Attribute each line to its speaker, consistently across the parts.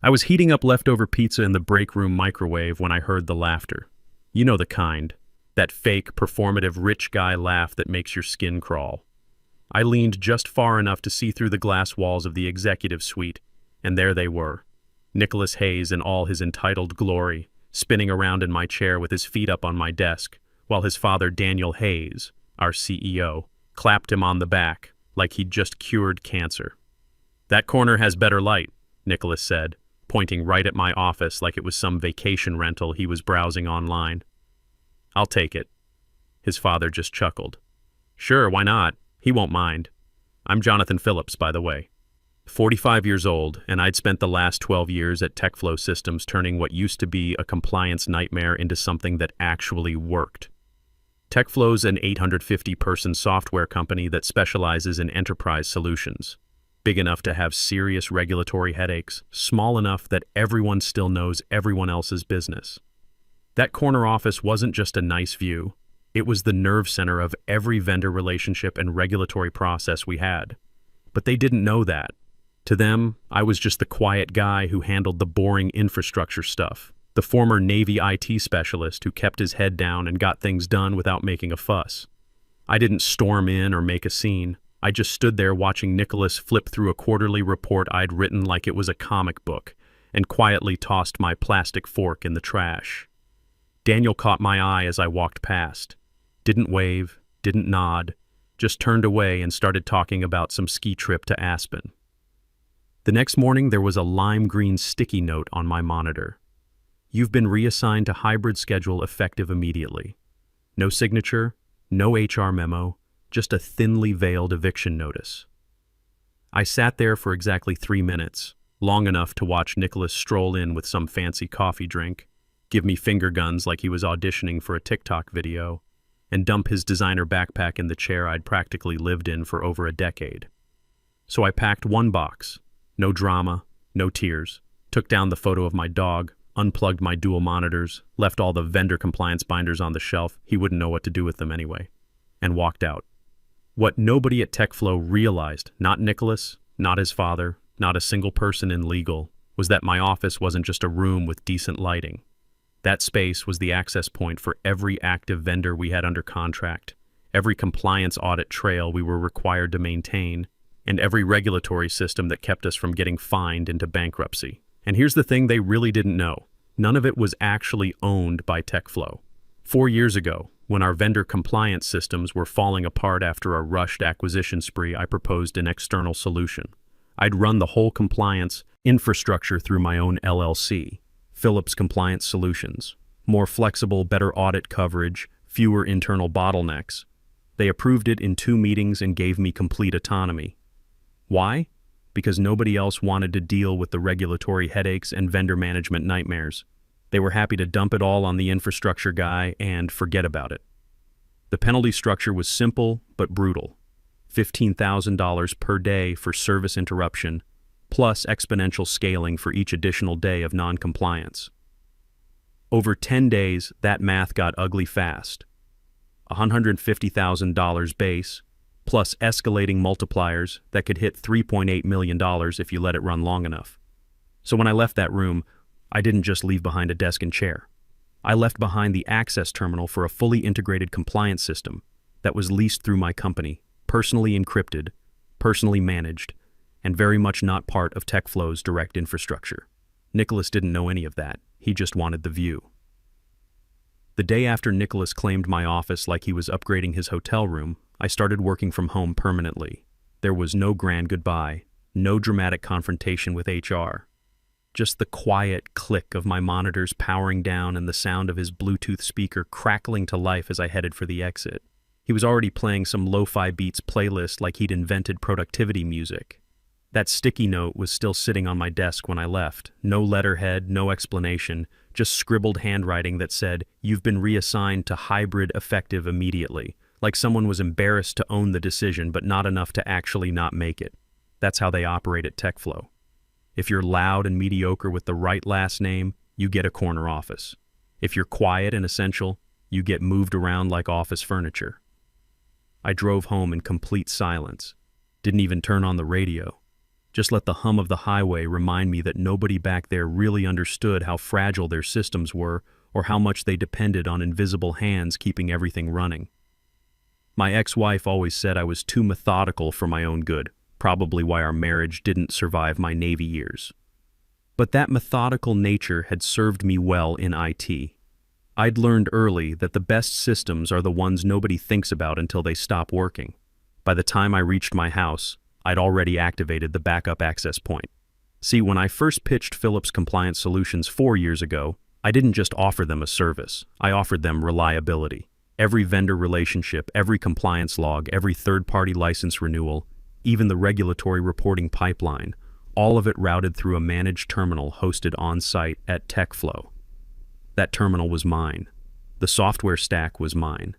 Speaker 1: I was heating up leftover pizza in the break room microwave when I heard the laughter. You know the kind. That fake, performative rich guy laugh that makes your skin crawl. I leaned just far enough to see through the glass walls of the executive suite, and there they were. Nicholas Hayes in all his entitled glory, spinning around in my chair with his feet up on my desk, while his father Daniel Hayes, our CEO, clapped him on the back like he'd just cured cancer. "That corner has better light," Nicholas said, pointing right at my office like it was some vacation rental he was browsing online. "I'll take it." His father just chuckled. "Sure, why not? He won't mind. I'm Jonathan Phillips, by the way. 45 years old, and I'd spent the last 12 years at TechFlow Systems turning what used to be a compliance nightmare into something that actually worked. TechFlow's an 850-person software company that specializes in enterprise solutions. Big enough to have serious regulatory headaches, small enough that everyone still knows everyone else's business. That corner office wasn't just a nice view. It was the nerve center of every vendor relationship and regulatory process we had. But they didn't know that. To them, I was just the quiet guy who handled the boring infrastructure stuff, the former Navy IT specialist who kept his head down and got things done without making a fuss. I didn't storm in or make a scene. I just stood there watching Nicholas flip through a quarterly report I'd written like it was a comic book, and quietly tossed my plastic fork in the trash. Daniel caught my eye as I walked past. Didn't wave, didn't nod, just turned away and started talking about some ski trip to Aspen. The next morning there was a lime green sticky note on my monitor. "You've been reassigned to hybrid schedule effective immediately." No signature, no HR memo, just a thinly veiled eviction notice. I sat there for exactly 3 minutes, long enough to watch Nicholas stroll in with some fancy coffee drink, give me finger guns like he was auditioning for a TikTok video, and dump his designer backpack in the chair I'd practically lived in for over a decade. So I packed one box, no drama, no tears, took down the photo of my dog, unplugged my dual monitors, left all the vendor compliance binders on the shelf, he wouldn't know what to do with them anyway, and walked out. What nobody at TechFlow realized, not Nicholas, not his father, not a single person in legal, was that my office wasn't just a room with decent lighting. That space was the access point for every active vendor we had under contract, every compliance audit trail we were required to maintain, and every regulatory system that kept us from getting fined into bankruptcy. And here's the thing they really didn't know. None of it was actually owned by TechFlow. 4 years ago, when our vendor compliance systems were falling apart after a rushed acquisition spree, I proposed an external solution. I'd run the whole compliance infrastructure through my own LLC, Phillips Compliance Solutions. More flexible, better audit coverage, fewer internal bottlenecks. They approved it in 2 meetings and gave me complete autonomy. Why? Because nobody else wanted to deal with the regulatory headaches and vendor management nightmares. They were happy to dump it all on the infrastructure guy and forget about it. The penalty structure was simple but brutal. $15,000 per day for service interruption, plus exponential scaling for each additional day of non-compliance. Over 10 days, that math got ugly fast. $150,000 base, plus escalating multipliers that could hit $3.8 million if you let it run long enough. So when I left that room, I didn't just leave behind a desk and chair. I left behind the access terminal for a fully integrated compliance system that was leased through my company, personally encrypted, personally managed, and very much not part of TechFlow's direct infrastructure. Nicholas didn't know any of that. He just wanted the view. The day after Nicholas claimed my office like he was upgrading his hotel room, I started working from home permanently. There was no grand goodbye, no dramatic confrontation with HR. Just the quiet click of my monitors powering down and the sound of his Bluetooth speaker crackling to life as I headed for the exit. He was already playing some lo-fi beats playlist like he'd invented productivity music. That sticky note was still sitting on my desk when I left. No letterhead, no explanation, just scribbled handwriting that said, "You've been reassigned to hybrid effective immediately," like someone was embarrassed to own the decision but not enough to actually not make it. That's how they operate at TechFlow. If you're loud and mediocre with the right last name, you get a corner office. If you're quiet and essential, you get moved around like office furniture. I drove home in complete silence. Didn't even turn on the radio. Just let the hum of the highway remind me that nobody back there really understood how fragile their systems were or how much they depended on invisible hands keeping everything running. My ex-wife always said I was too methodical for my own good, probably why our marriage didn't survive my Navy years. But that methodical nature had served me well in IT. I'd learned early that the best systems are the ones nobody thinks about until they stop working. By the time I reached my house, I'd already activated the backup access point. See, when I first pitched Philips Compliance Solutions 4 years ago, I didn't just offer them a service, I offered them reliability. Every vendor relationship, every compliance log, every third-party license renewal, even the regulatory reporting pipeline, all of it routed through a managed terminal hosted on-site at TechFlow. That terminal was mine. The software stack was mine.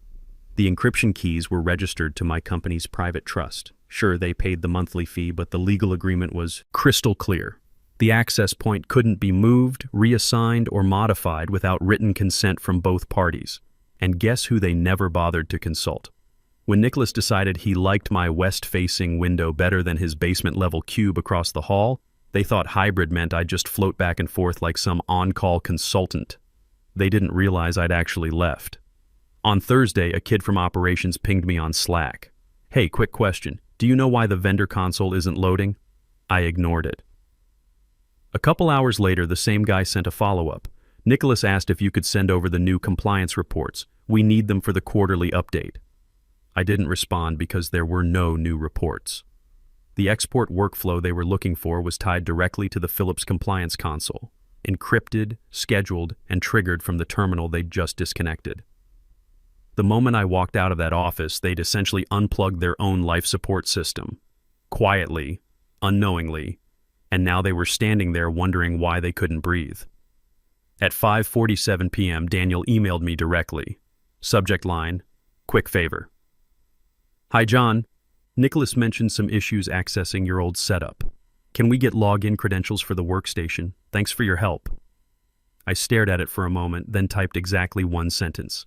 Speaker 1: The encryption keys were registered to my company's private trust. Sure, they paid the monthly fee, but the legal agreement was crystal clear. The access point couldn't be moved, reassigned, or modified without written consent from both parties. And guess who they never bothered to consult? When Nicholas decided he liked my west-facing window better than his basement-level cube across the hall, they thought hybrid meant I'd just float back and forth like some on-call consultant. They didn't realize I'd actually left. On Thursday, a kid from operations pinged me on Slack. "Hey, quick question. Do you know why the vendor console isn't loading?" I ignored it. A couple hours later, the same guy sent a follow-up. Nicholas asked if you could send over the new compliance reports. We need them for the quarterly update. I didn't respond because there were no new reports. The export workflow they were looking for was tied directly to the Philips Compliance Console, encrypted, scheduled, and triggered from the terminal they'd just disconnected. The moment I walked out of that office, they'd essentially unplugged their own life support system. Quietly, unknowingly, and now they were standing there wondering why they couldn't breathe. At 5:47 p.m., Daniel emailed me directly. Subject line, "Quick favor." "Hi, John. Nicholas mentioned some issues accessing your old setup. Can we get login credentials for the workstation? Thanks for your help." I stared at it for a moment, then typed exactly one sentence.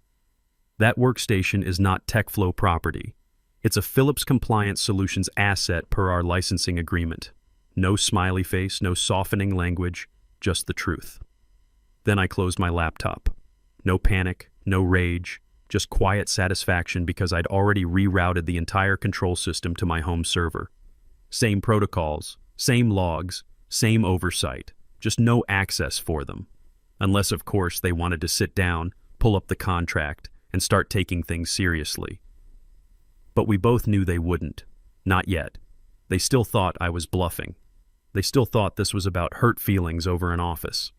Speaker 1: "That workstation is not TechFlow property. It's a Philips Compliance Solutions asset per our licensing agreement. No smiley face, no softening language, just the truth." Then I closed my laptop. No panic, no rage, just quiet satisfaction because I'd already rerouted the entire control system to my home server. Same protocols, same logs, same oversight, just no access for them. Unless, of course, they wanted to sit down, pull up the contract, and start taking things seriously. But we both knew they wouldn't. Not yet. They still thought I was bluffing. They still thought this was about hurt feelings over an office.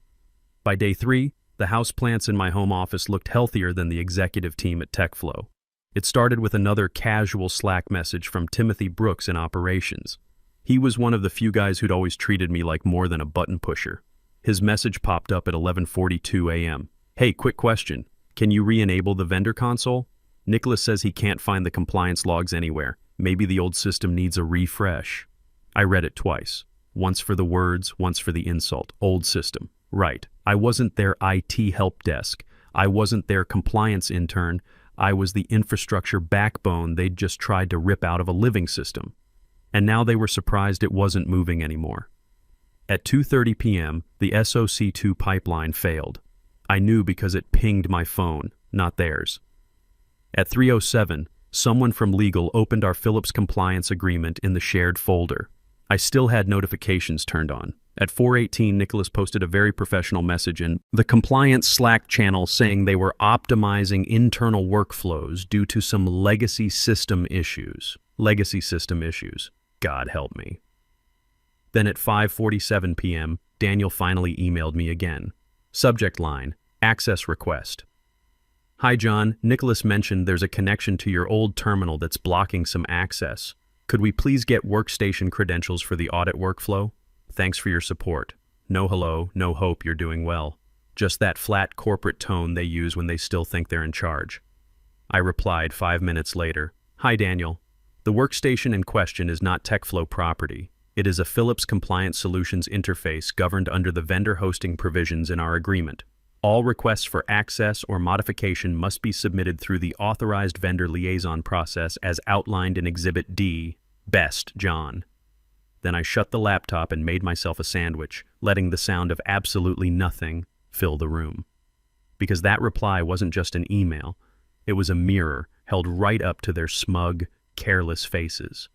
Speaker 1: By day 3, the houseplants in my home office looked healthier than the executive team at TechFlow. It started with another casual Slack message from Timothy Brooks in operations. He was one of the few guys who'd always treated me like more than a button pusher. His message popped up at 11:42 a.m. "Hey, quick question. Can you re-enable the vendor console? Nicholas says he can't find the compliance logs anywhere. Maybe the old system needs a refresh." I read it twice. Once for the words, once for the insult. Old system. Right. I wasn't their IT help desk. I wasn't their compliance intern. I was the infrastructure backbone they'd just tried to rip out of a living system. And now they were surprised it wasn't moving anymore. At 2:30 p.m., the SOC2 pipeline failed. I knew because it pinged my phone, not theirs. At 3:07, someone from legal opened our Philips compliance agreement in the shared folder. I still had notifications turned on. At 4:18, Nicholas posted a very professional message in the compliance Slack channel saying they were optimizing internal workflows due to some legacy system issues. Legacy system issues. God help me. Then at 5:47 p.m., Daniel finally emailed me again. Subject line, access request. "Hi John, Nicholas mentioned there's a connection to your old terminal that's blocking some access. Could we please get workstation credentials for the audit workflow? Thanks for your support. No hello, no hope you're doing well. Just that flat corporate tone they use when they still think they're in charge." I replied 5 minutes later, "Hi Daniel. The workstation in question is not TechFlow property. It is a Philips Compliance Solutions interface governed under the vendor hosting provisions in our agreement. All requests for access or modification must be submitted through the authorized vendor liaison process as outlined in Exhibit D. Best, John." Then I shut the laptop and made myself a sandwich, letting the sound of absolutely nothing fill the room. Because that reply wasn't just an email, it was a mirror held right up to their smug, careless faces.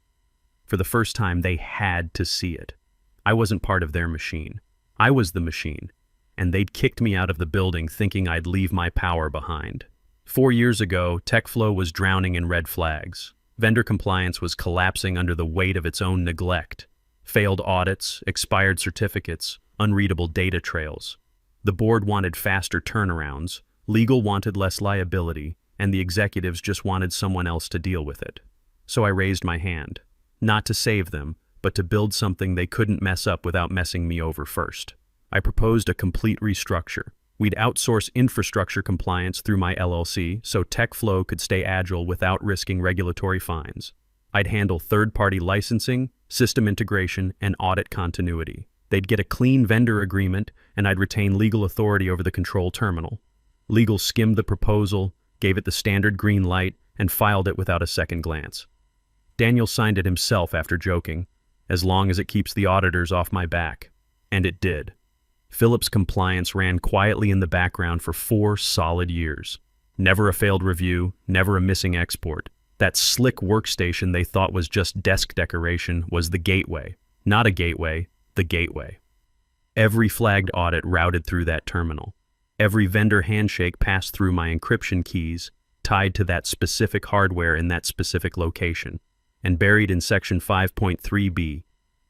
Speaker 1: For the first time, they had to see it. I wasn't part of their machine. I was the machine, and they'd kicked me out of the building thinking I'd leave my power behind. 4 years ago, TechFlow was drowning in red flags. Vendor compliance was collapsing under the weight of its own neglect. Failed audits, expired certificates, unreadable data trails. The board wanted faster turnarounds, legal wanted less liability, and the executives just wanted someone else to deal with it. So I raised my hand, not to save them, but to build something they couldn't mess up without messing me over first. I proposed a complete restructure. We'd outsource infrastructure compliance through my LLC so TechFlow could stay agile without risking regulatory fines. I'd handle third-party licensing, system integration, and audit continuity. They'd get a clean vendor agreement, and I'd retain legal authority over the control terminal. Legal skimmed the proposal, gave it the standard green light, and filed it without a second glance. Daniel signed it himself after joking, as long as it keeps the auditors off my back. And it did. Philips compliance ran quietly in the background for 4 solid years. Never a failed review, never a missing export. That slick workstation they thought was just desk decoration was the gateway. Not a gateway, the gateway. Every flagged audit routed through that terminal. Every vendor handshake passed through my encryption keys, tied to that specific hardware in that specific location. And buried in Section 5.3b,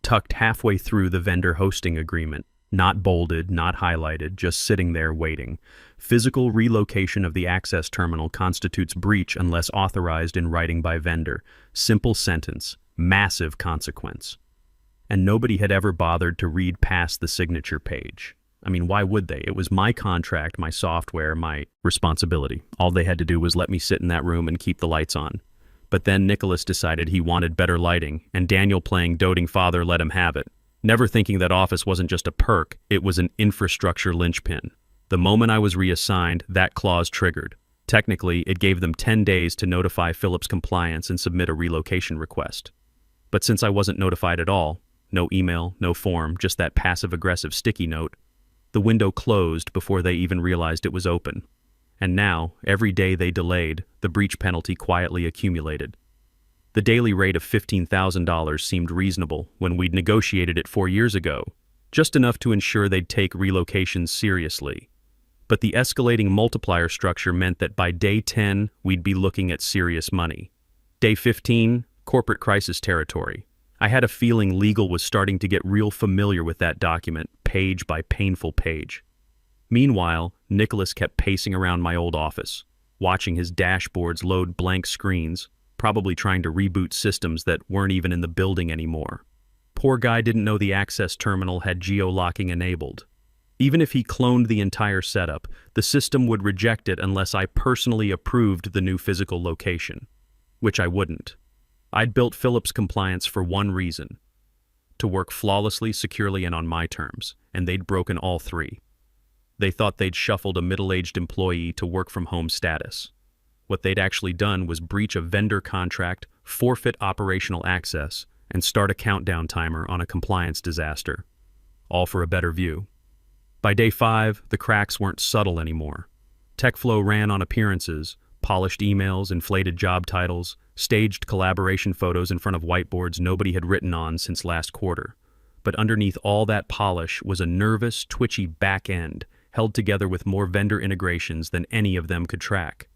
Speaker 1: tucked halfway through the vendor hosting agreement, not bolded, not highlighted, just sitting there waiting. Physical relocation of the access terminal constitutes breach unless authorized in writing by vendor. Simple sentence, massive consequence. And nobody had ever bothered to read past the signature page. I mean, why would they? It was my contract, my software, my responsibility. All they had to do was let me sit in that room and keep the lights on. But then Nicholas decided he wanted better lighting, and Daniel, playing doting father, let him have it. Never thinking that office wasn't just a perk, it was an infrastructure linchpin. The moment I was reassigned, that clause triggered. Technically, it gave them 10 days to notify Philips compliance and submit a relocation request. But since I wasn't notified at all, no email, no form, just that passive-aggressive sticky note, the window closed before they even realized it was open. And now, every day they delayed, the breach penalty quietly accumulated. The daily rate of $15,000 seemed reasonable when we'd negotiated it 4 years ago, just enough to ensure they'd take relocations seriously. But the escalating multiplier structure meant that by day 10, we'd be looking at serious money. Day 15, corporate crisis territory. I had a feeling legal was starting to get real familiar with that document, page by painful page. Meanwhile, Nicholas kept pacing around my old office, watching his dashboards load blank screens, probably trying to reboot systems that weren't even in the building anymore. Poor guy didn't know the access terminal had geo-locking enabled. Even if he cloned the entire setup, the system would reject it unless I personally approved the new physical location, which I wouldn't. I'd built Philips compliance for one reason: to work flawlessly, securely, and on my terms, and they'd broken all 3. They thought they'd shuffled a middle-aged employee to work-from-home status. What they'd actually done was breach a vendor contract, forfeit operational access, and start a countdown timer on a compliance disaster. All for a better view. By day 5, the cracks weren't subtle anymore. TechFlow ran on appearances, polished emails, inflated job titles, staged collaboration photos in front of whiteboards nobody had written on since last quarter. But underneath all that polish was a nervous, twitchy back end, held together with more vendor integrations than any of them could track.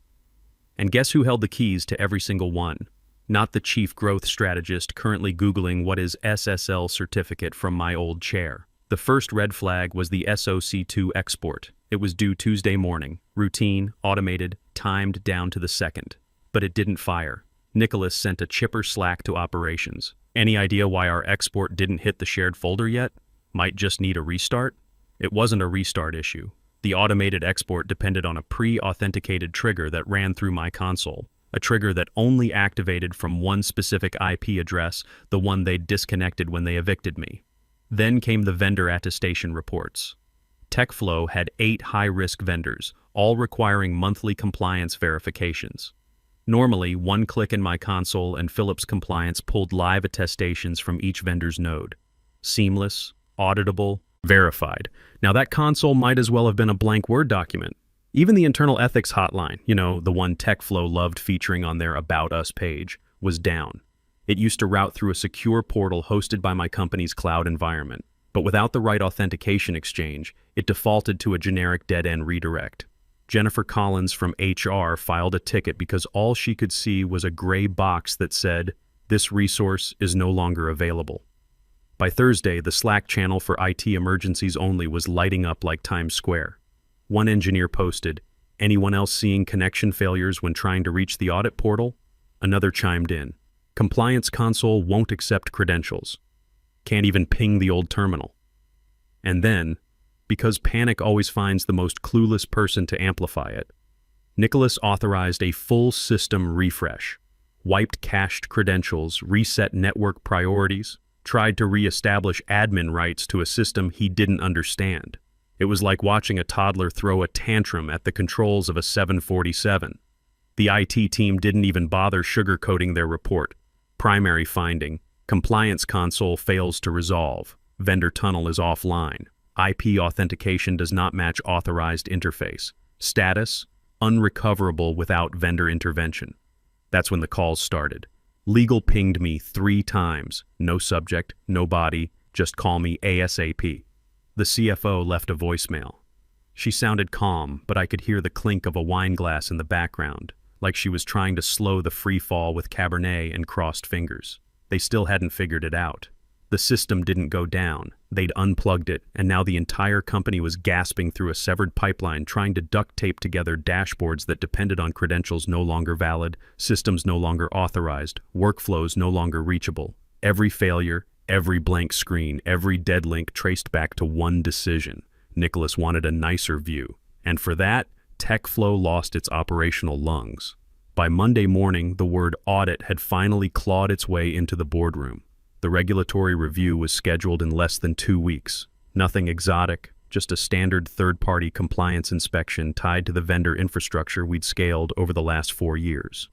Speaker 1: And guess who held the keys to every single one? Not the chief growth strategist currently Googling what is SSL certificate from my old chair. The first red flag was the SOC2 export. It was due Tuesday morning, routine, automated, timed down to the second. But it didn't fire. Nicholas sent a chipper Slack to operations. Any idea why our export didn't hit the shared folder yet? Might just need a restart? It wasn't a restart issue. The automated export depended on a pre-authenticated trigger that ran through my console, a trigger that only activated from one specific IP address, the one they'd disconnected when they evicted me. Then came the vendor attestation reports. TechFlow had 8 high-risk vendors, all requiring monthly compliance verifications. Normally, one click in my console and Philips Compliance pulled live attestations from each vendor's node. Seamless, auditable, verified. Now that console might as well have been a blank Word document. Even the internal ethics hotline, the one TechFlow loved featuring on their About Us page, was down. It used to route through a secure portal hosted by my company's cloud environment, but without the right authentication exchange, it defaulted to a generic dead-end redirect. Jennifer Collins from HR filed a ticket because all she could see was a gray box that said, "This resource is no longer available." By Thursday, the Slack channel for IT emergencies only was lighting up like Times Square. One engineer posted, "Anyone else seeing connection failures when trying to reach the audit portal?" Another chimed in, "Compliance console won't accept credentials. Can't even ping the old terminal." And then, because panic always finds the most clueless person to amplify it, Nicholas authorized a full system refresh, wiped cached credentials, reset network priorities, tried to re-establish admin rights to a system he didn't understand. It was like watching a toddler throw a tantrum at the controls of a 747. The IT team didn't even bother sugarcoating their report. Primary finding: compliance console fails to resolve. Vendor tunnel is offline. IP authentication does not match authorized interface. Status: unrecoverable without vendor intervention. That's when the calls started. Legal pinged me 3 times. No subject, no body, just call me ASAP. The CFO left a voicemail. She sounded calm, but I could hear the clink of a wine glass in the background, like she was trying to slow the free fall with Cabernet and crossed fingers. They still hadn't figured it out. The system didn't go down. They'd unplugged it, and now the entire company was gasping through a severed pipeline trying to duct tape together dashboards that depended on credentials no longer valid, systems no longer authorized, workflows no longer reachable. Every failure, every blank screen, every dead link traced back to one decision. Nicholas wanted a nicer view, and for that, TechFlow lost its operational lungs. By Monday morning, the word audit had finally clawed its way into the boardroom. The regulatory review was scheduled in less than 2 weeks. Nothing exotic, just a standard third-party compliance inspection tied to the vendor infrastructure we'd scaled over the last 4 years.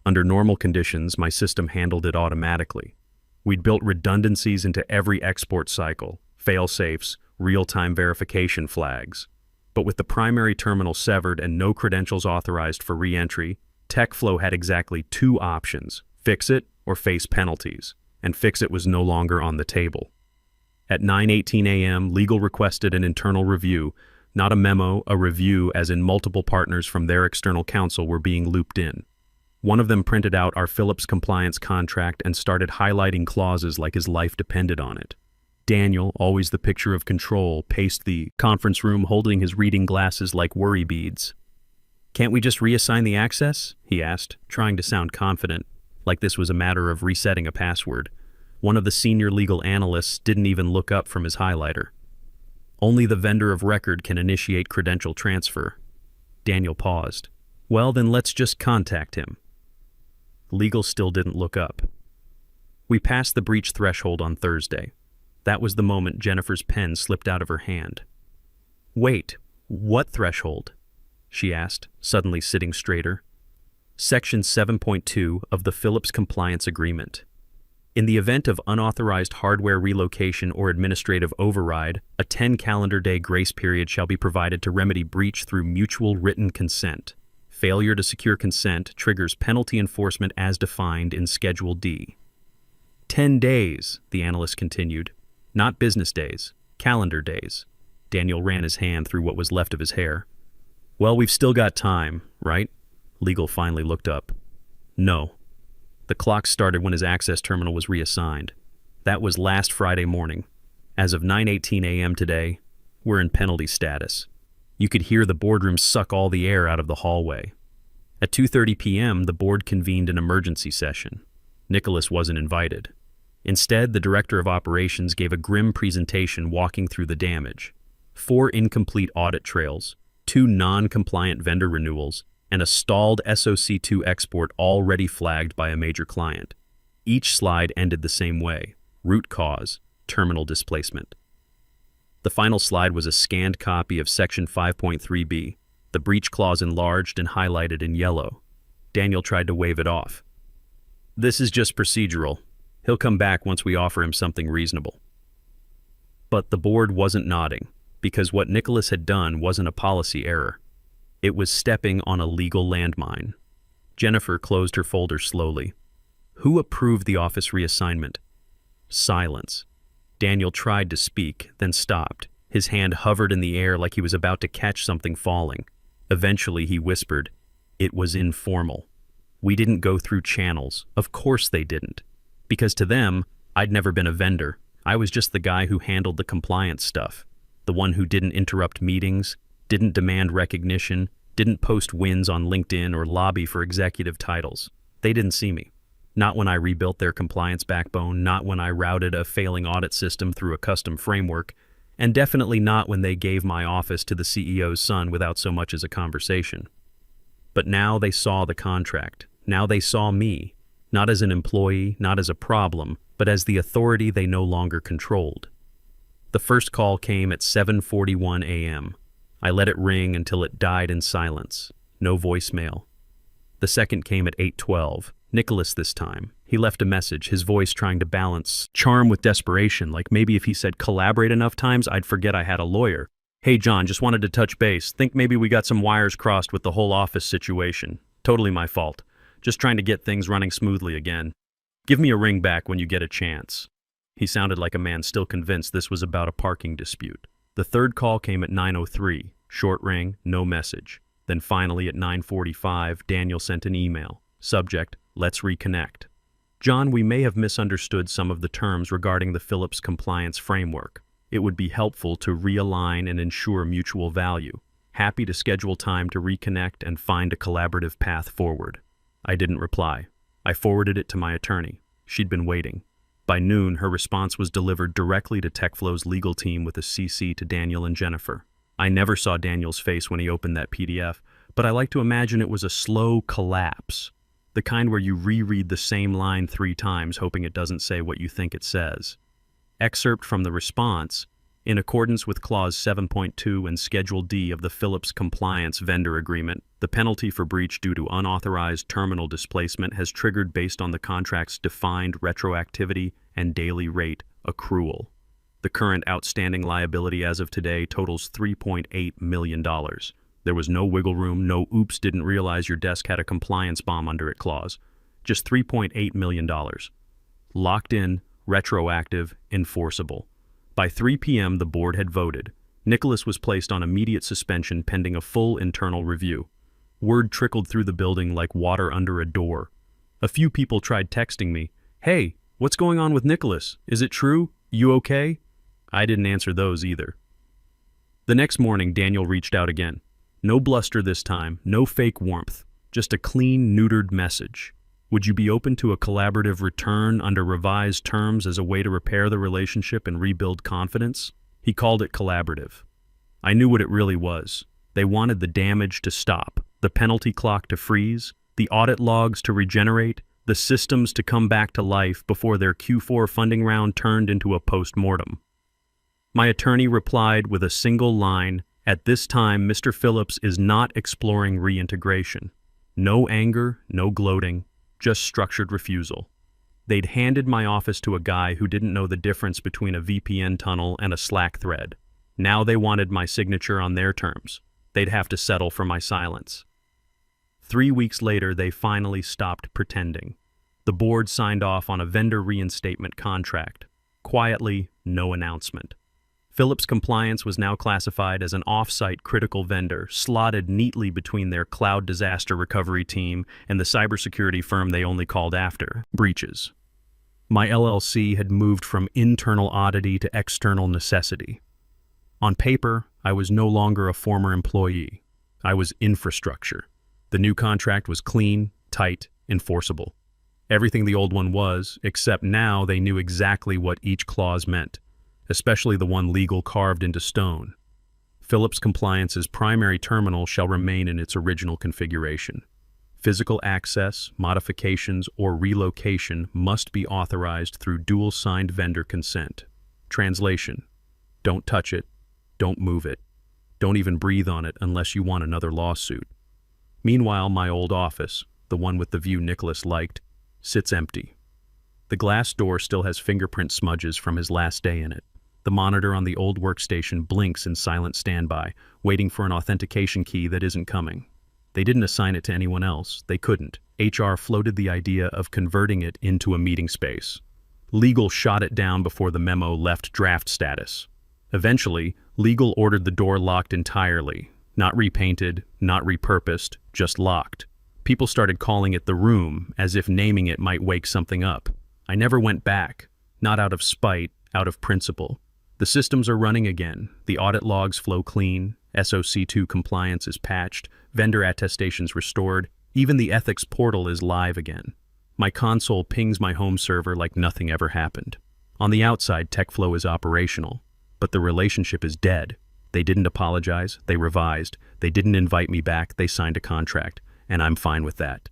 Speaker 1: Under normal conditions, my system handled it automatically. We'd built redundancies into every export cycle, fail-safes, real-time verification flags. But with the primary terminal severed and no credentials authorized for re-entry, TechFlow had exactly 2 options: fix it or face penalties. And fix it was no longer on the table. At 9:18 a.m., legal requested an internal review, not a memo, a review, as in multiple partners from their external counsel were being looped in. One of them printed out our Philips Compliance contract and started highlighting clauses like his life depended on it. Daniel, always the picture of control, paced the conference room holding his reading glasses like worry beads. "Can't we just reassign the access?" he asked, trying to sound confident, like this was a matter of resetting a password. One of the senior legal analysts didn't even look up from his highlighter. "Only the vendor of record can initiate credential transfer." Daniel paused. "Well, then let's just contact him." Legal still didn't look up. We passed the breach threshold on Thursday. That was the moment Jennifer's pen slipped out of her hand. "Wait, what threshold?" she asked, suddenly sitting straighter. Section 7.2 of the Philips Compliance Agreement. In the event of unauthorized hardware relocation or administrative override, a 10-calendar-day grace period shall be provided to remedy breach through mutual written consent. Failure to secure consent triggers penalty enforcement as defined in Schedule D. 10 days, the analyst continued. Not business days, calendar days. Daniel ran his hand through what was left of his hair. "Well, we've still got time, right?" Legal finally looked up. "No." The clock started when his access terminal was reassigned. That was last Friday morning. As of 9:18 a.m. today, we're in penalty status. You could hear the boardroom suck all the air out of the hallway. At 2:30 p.m., the board convened an emergency session. Nicholas wasn't invited. Instead, the director of operations gave a grim presentation walking through the damage. 4 incomplete audit trails, 2 non-compliant vendor renewals, and a stalled SOC2 export already flagged by a major client. Each slide ended the same way: root cause, terminal displacement. The final slide was a scanned copy of Section 5.3b, the breach clause enlarged and highlighted in yellow. Daniel tried to wave it off. This is just procedural. He'll come back once we offer him something reasonable. But the board wasn't nodding, because what Nicholas had done wasn't a policy error. It was stepping on a legal landmine. Jennifer closed her folder slowly. Who approved the office reassignment? Silence. Daniel tried to speak, then stopped. His hand hovered in the air like he was about to catch something falling. Eventually he whispered, "It was informal. We didn't go through channels. Of course they didn't. Because to them, I'd never been a vendor. I was just the guy who handled the compliance stuff. The one who didn't interrupt meetings, didn't demand recognition, didn't post wins on LinkedIn or lobby for executive titles. They didn't see me. Not when I rebuilt their compliance backbone, not when I routed a failing audit system through a custom framework, and definitely not when they gave my office to the CEO's son without so much as a conversation. But now they saw the contract. Now they saw me, not as an employee, not as a problem, but as the authority they no longer controlled. The first call came at 7:41 a.m. I let it ring until it died in silence. No voicemail. The second came at 8:12. Nicholas this time. He left a message, his voice trying to balance charm with desperation, like maybe if he said collaborate enough times, I'd forget I had a lawyer. Hey John, just wanted to touch base. Think maybe we got some wires crossed with the whole office situation. Totally my fault. Just trying to get things running smoothly again. Give me a ring back when you get a chance. He sounded like a man still convinced this was about a parking dispute. The third call came at 9:03. Short ring, no message. Then finally at 9:45, Daniel sent an email. Subject, let's reconnect. John, we may have misunderstood some of the terms regarding the Phillips compliance framework. It would be helpful to realign and ensure mutual value. Happy to schedule time to reconnect and find a collaborative path forward. I didn't reply. I forwarded it to my attorney. She'd been waiting. By noon, her response was delivered directly to TechFlow's legal team with a CC to Daniel and Jennifer. I never saw Daniel's face when he opened that PDF, but I like to imagine it was a slow collapse. The kind where you reread the same line 3 times hoping it doesn't say what you think it says. Excerpt from the response, in accordance with Clause 7.2 and Schedule D of the Phillips Compliance Vendor Agreement, the penalty for breach due to unauthorized terminal displacement has triggered based on the contract's defined retroactivity and daily rate accrual. The current outstanding liability as of today totals $3.8 million. There was no wiggle room, no oops, didn't realize your desk had a compliance bomb under it clause. Just $3.8 million. Locked in, retroactive, enforceable. By 3 p.m. the board had voted. Nicholas was placed on immediate suspension pending a full internal review. Word trickled through the building like water under a door. A few people tried texting me, "Hey, what's going on with Nicholas? Is it true? You okay?" I didn't answer those either. The next morning, Daniel reached out again. No bluster this time, no fake warmth, just a clean, neutered message. Would you be open to a collaborative return under revised terms as a way to repair the relationship and rebuild confidence? He called it collaborative. I knew what it really was. They wanted the damage to stop, the penalty clock to freeze, the audit logs to regenerate, the systems to come back to life before their Q4 funding round turned into a post-mortem. My attorney replied with a single line, "At this time, Mr. Phillips is not exploring reintegration. No anger, no gloating, just structured refusal." They'd handed my office to a guy who didn't know the difference between a VPN tunnel and a Slack thread. Now they wanted my signature on their terms. They'd have to settle for my silence. 3 weeks later, they finally stopped pretending. The board signed off on a vendor reinstatement contract. Quietly, no announcement. Phillips Compliance was now classified as an off-site critical vendor, slotted neatly between their cloud disaster recovery team and the cybersecurity firm they only called after, Breaches. My LLC had moved from internal oddity to external necessity. On paper, I was no longer a former employee. I was infrastructure. The new contract was clean, tight, enforceable. Everything the old one was, except now they knew exactly what each clause meant. Especially the one legal carved into stone. Phillips Compliance's primary terminal shall remain in its original configuration. Physical access, modifications, or relocation must be authorized through dual-signed vendor consent. Translation: don't touch it, don't move it, don't even breathe on it unless you want another lawsuit. Meanwhile, my old office, the one with the view Nicholas liked, sits empty. The glass door still has fingerprint smudges from his last day in it. The monitor on the old workstation blinks in silent standby, waiting for an authentication key that isn't coming. They didn't assign it to anyone else. They couldn't. HR floated the idea of converting it into a meeting space. Legal shot it down before the memo left draft status. Eventually, Legal ordered the door locked entirely. Not repainted, not repurposed, just locked. People started calling it the room, as if naming it might wake something up. I never went back. Not out of spite, out of principle. The systems are running again. The audit logs flow clean. SOC2 compliance is patched. Vendor attestations restored. Even the ethics portal is live again. My console pings my home server like nothing ever happened. On the outside, TechFlow is operational. But the relationship is dead. They didn't apologize. They revised. They didn't invite me back. They signed a contract. And I'm fine with that.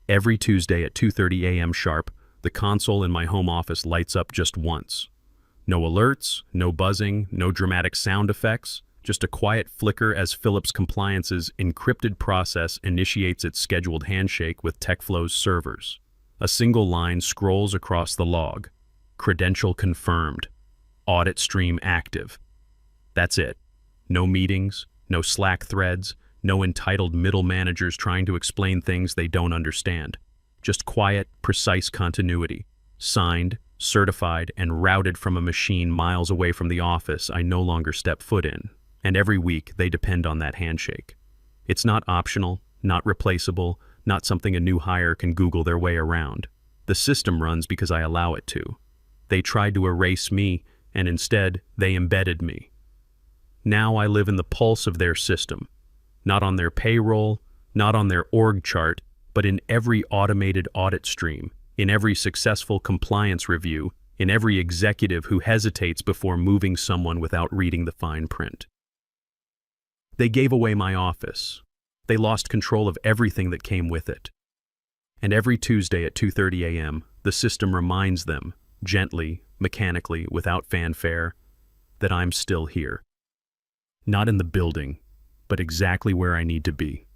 Speaker 1: Every Tuesday at 2:30 a.m. sharp, the console in my home office lights up just once. No alerts, no buzzing, no dramatic sound effects, just a quiet flicker as Philips Compliance's encrypted process initiates its scheduled handshake with TechFlow's servers. A single line scrolls across the log. Credential confirmed. Audit stream active. That's it. No meetings, no Slack threads, no entitled middle managers trying to explain things they don't understand. Just quiet, precise continuity. Signed, certified, and routed from a machine miles away from the office I no longer step foot in. And every week they depend on that handshake. It's not optional, not replaceable, not something a new hire can Google their way around. The system runs because I allow it to. They tried to erase me, and instead they embedded me. Now I live in the pulse of their system. Not on their payroll, not on their org chart, but in every automated audit stream, in every successful compliance review, in every executive who hesitates before moving someone without reading the fine print. They gave away my office. They lost control of everything that came with it. And every Tuesday at 2:30 a.m., the system reminds them, gently, mechanically, without fanfare, that I'm still here. Not in the building, but exactly where I need to be.